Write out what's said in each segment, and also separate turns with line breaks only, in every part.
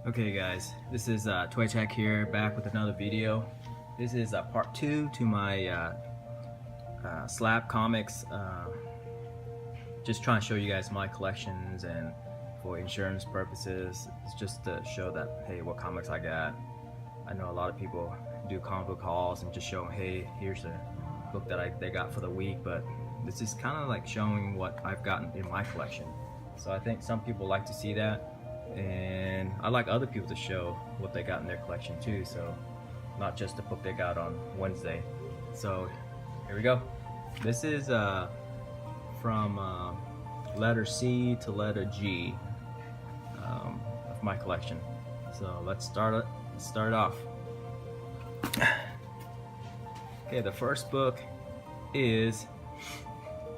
Okay guys, this is Toy Tech here, back with another video. This is part 2 to my Slabbed comics. Just trying to show you guys my collections, and for insurance purposes, it's just to show that, hey, what comics I got. I know a lot of people do comic book hauls and just show them, hey, here's the book that they got for the week, but this is kind of like showing what I've gotten in my collection. So I think some people like to see that, and I like other people to show what they got in their collection too, so not just the book they got on Wednesday. So here we go. This is from letter C to letter G of my collection. So let's start it off. Okay, the first book is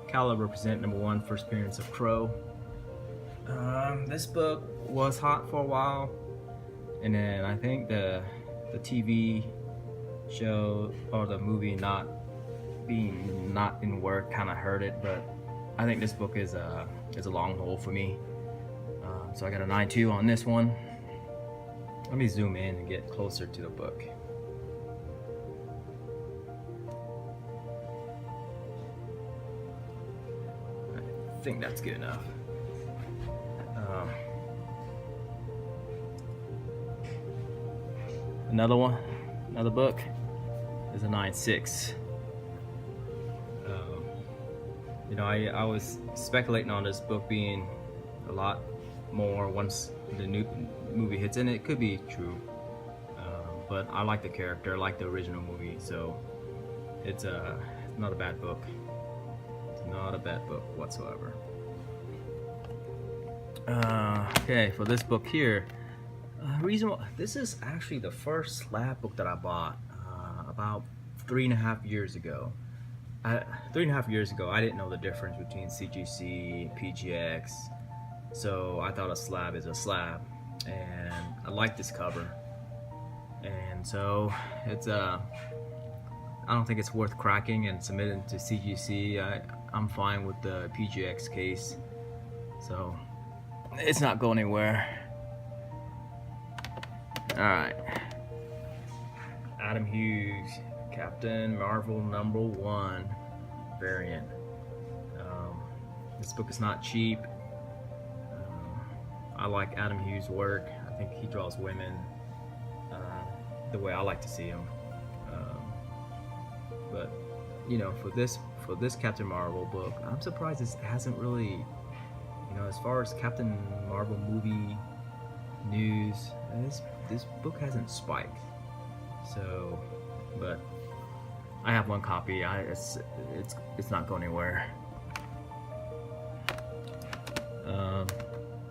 Caliber Present #1, First Appearance of Crow. This book was hot for a while, and then I think the TV show or the movie not in work kind of hurt it, but I think this book is a long haul for me. So I got a 9.2 on this one. Let me zoom in and get closer to the book. I think that's good enough. Another book is a 9.6. You know, I was speculating on this book being a lot more once the new movie hits, and it could be true. But I like the character, I like the original movie, so it's not a bad book. It's not a bad book whatsoever. Okay, for this book here, reason why this is actually the first Slabbed book that I bought about 3.5 years ago. 3.5 years ago, I didn't know the difference between CGC and PGX, so I thought a slab is a slab, and I like this cover, and so it's I don't think it's worth cracking and submitting to CGC. I'm fine with the PGX case, so it's not going anywhere. Alright, Adam Hughes, Captain Marvel #1 variant. This book is not cheap. I like Adam Hughes' work. I think he draws women the way I like to see them. But you know, for this Captain Marvel book, I'm surprised this hasn't really, you know, as far as Captain Marvel movie news, this book hasn't spiked. So, but I have one copy. It's not going anywhere.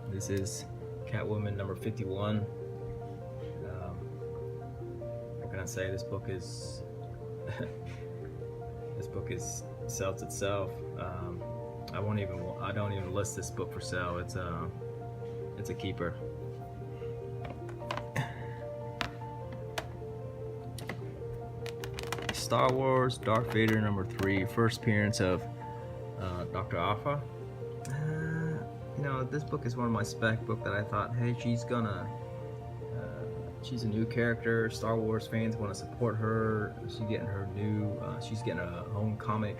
This is Catwoman #51. What can I say? This book is sells itself. I don't even list this book for sale. It's a keeper. Star Wars Darth Vader #3, First Appearance of Dr. Alpha. You know, this book is one of my spec book that I thought, hey, she's a new character. Star Wars fans want to support her. She's getting a home comic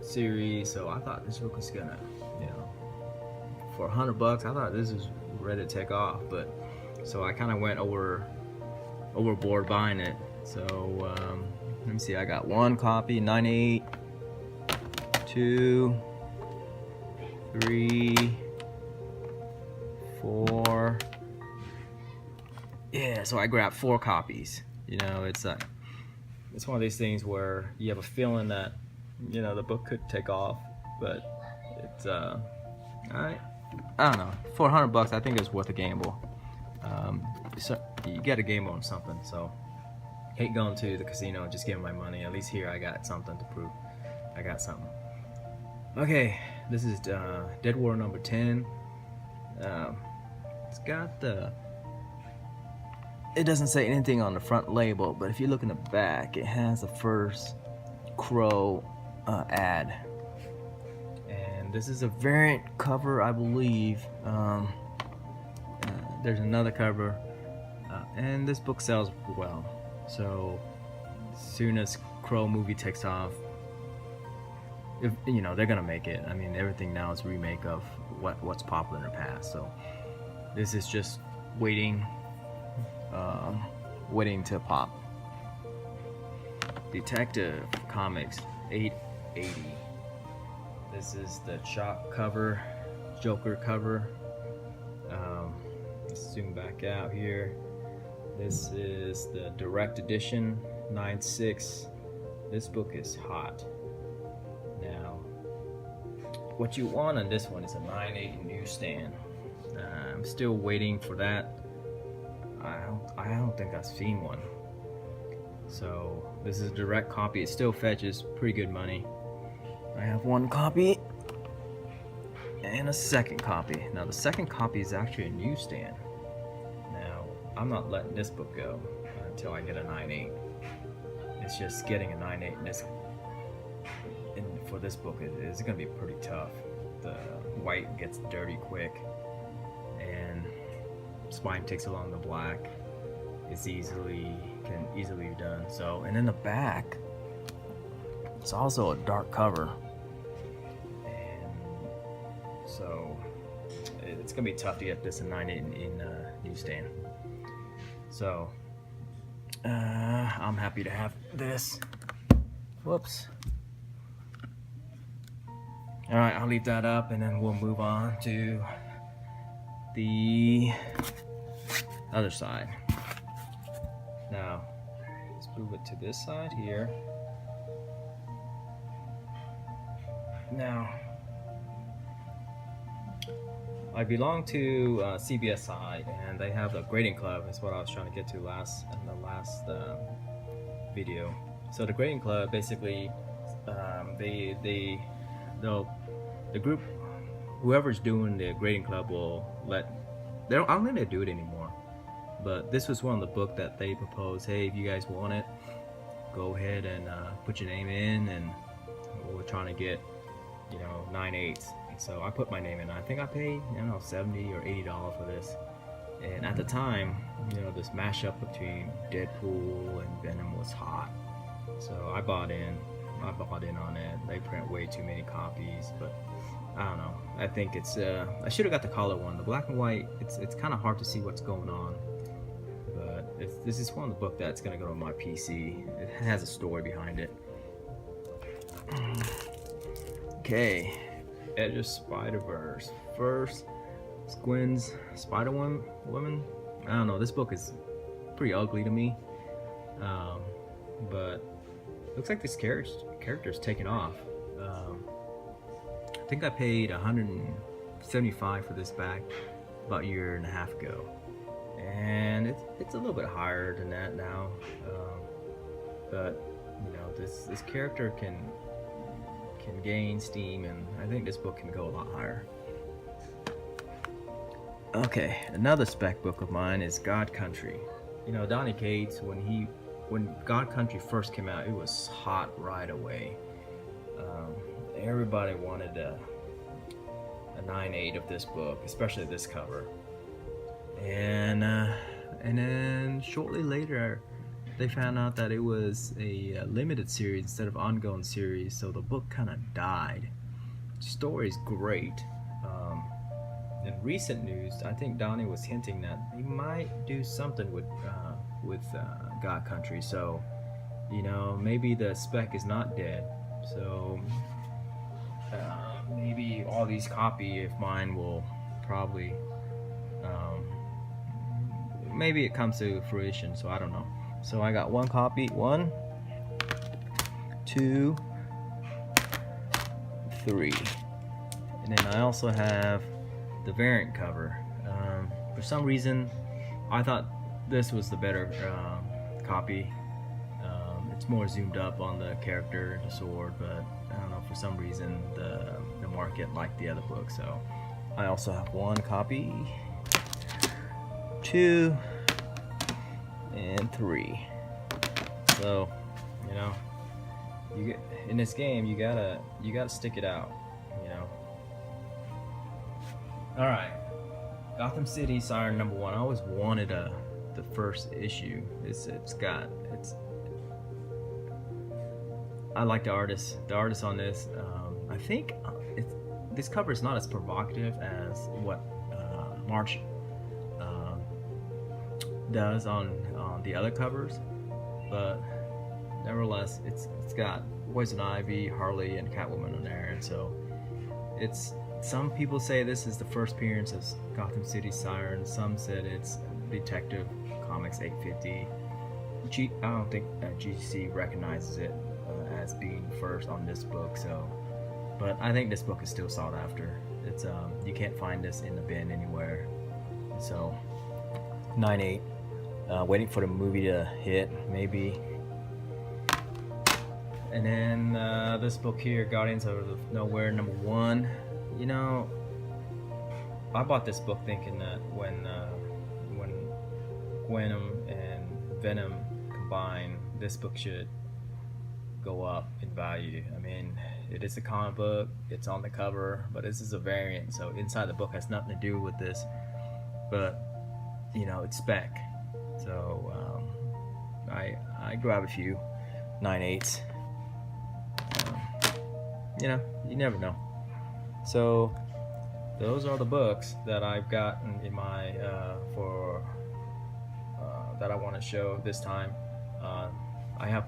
series. So I thought this book was gonna, you know, for $100, I thought this was ready to take off. But so I kind of went overboard buying it. So let me see, I got one copy, 9.8, 2, 3, 4. Yeah, so I grabbed 4 copies. You know, it's one of these things where you have a feeling that, you know, the book could take off, but it's I don't know, for $100, I think it's worth a gamble. So you get a gamble on something. So hate going to the casino and just giving my money. At least here I got something to prove I got something. Okay, this is Dead War #10. It's got it doesn't say anything on the front label, but if you look in the back, it has the first Crow ad. And this is a variant cover, I believe. there's another cover, and this book sells well. So as soon as Crow movie takes off, if you know, they're gonna make it. I mean, everything now is a remake of what's popular in the past. So this is just waiting to pop. Detective Comics 880. This is the Shock cover, Joker cover. Let's zoom back out here. This is the direct edition 9.6. This book is hot. Now, what you want on this one is a 9.8 newsstand. I'm still waiting for that. I don't think I've seen one. So this is a direct copy. It still fetches pretty good money. I have one copy and a second copy. Now the second copy is actually a newsstand. Now I'm not letting this book go until I get a 9.8. It's just getting a 9.8 in this. And for this book, it's gonna be pretty tough. The white gets dirty quick, and spine takes along the black. It's can easily be done. So, and in the back, it's also a dark cover, and so it's gonna be tough to get this in 9.8 in newsstand. So I'm happy to have this. Whoops. All right, I'll leave that up, and then we'll move on to the other side. Now, let's move it to this side here. Now, I belong to CBS side, and they have a grading club. That's what I was trying to get to in the last video. So the grading club, basically, the group, whoever's doing the grading club will I don't think they do it anymore. But this was one of the book that they proposed. Hey, if you guys want it, go ahead and put your name in, and we're trying to get, 9.8s. So I put my name in. I think I paid, $70 or $80 for this. And at the time, this mashup between Deadpool and Venom was hot. So I bought in on it. They print way too many copies, but I don't know. I think it's I should have got the color one. The black and white, it's kind of hard to see what's going on. But this is one of the book that's gonna go on my PC. It has a story behind it. Okay, Edge of Spider-Verse. First, Gwen's Spider-Woman. I don't know. This book is pretty ugly to me, but looks like this character's taken off. I think I paid $175 for this back about a year and a half ago, and it's a little bit higher than that now. But this character can gain steam, and I think this book can go a lot higher. Okay, another spec book of mine is God Country. Donny Cates, when God Country first came out, it was hot right away. Everybody wanted a 9.8 of this book, especially this cover. And then shortly later, they found out that it was a limited series instead of ongoing series, so the book kind of died. The story's great. In recent news, I think Donnie was hinting that he might do something with God Country, so maybe the spec is not dead. So maybe all these copy of mine will probably maybe it comes to fruition, so I don't know. So I got one copy, 1, 2, 3, and then I also have the variant cover. For some reason I thought this was the better copy. It's more zoomed up on the character, the sword, but I don't know, for some reason the market liked the other book. So I also have one copy, 2, and 3. So you get in this game, you gotta stick it out. All right, Gotham City Siren #1. I always wanted the first issue. I like the artist. The artist on this. I think this cover is not as provocative as what March does on the other covers, but nevertheless, it's got Poison Ivy, Harley, and Catwoman on there, and so it's. Some people say this is the first appearance of Gotham City Siren. Some said it's Detective Comics 850. I don't think GC recognizes it as being first on this book. So, but I think this book is still sought after. It's you can't find this in the bin anywhere. So, 9.8. Waiting for the movie to hit, maybe. And then this book here, Guardians of Nowhere #1. You know, I bought this book thinking that when Venom and Venom combine, this book should go up in value. I mean, it is a comic book, it's on the cover, but this is a variant, so inside the book has nothing to do with this. But you know, it's spec. So I grab a few 9.8s. You know, you never know. So those are the books that I've gotten in my that I want to show this time. I have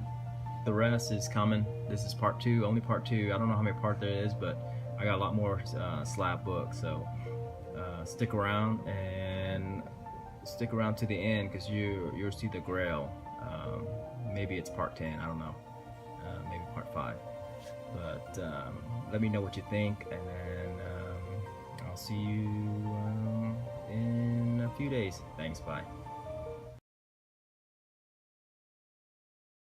the rest is coming. This is part 2, only part 2. I don't know how many parts there is, but I got a lot more slab books. So stick around to the end, because you'll see the Grail. Maybe it's part 10. I don't know. Maybe part 5. But let me know what you think, and then I'll see you in a few days. Thanks, bye.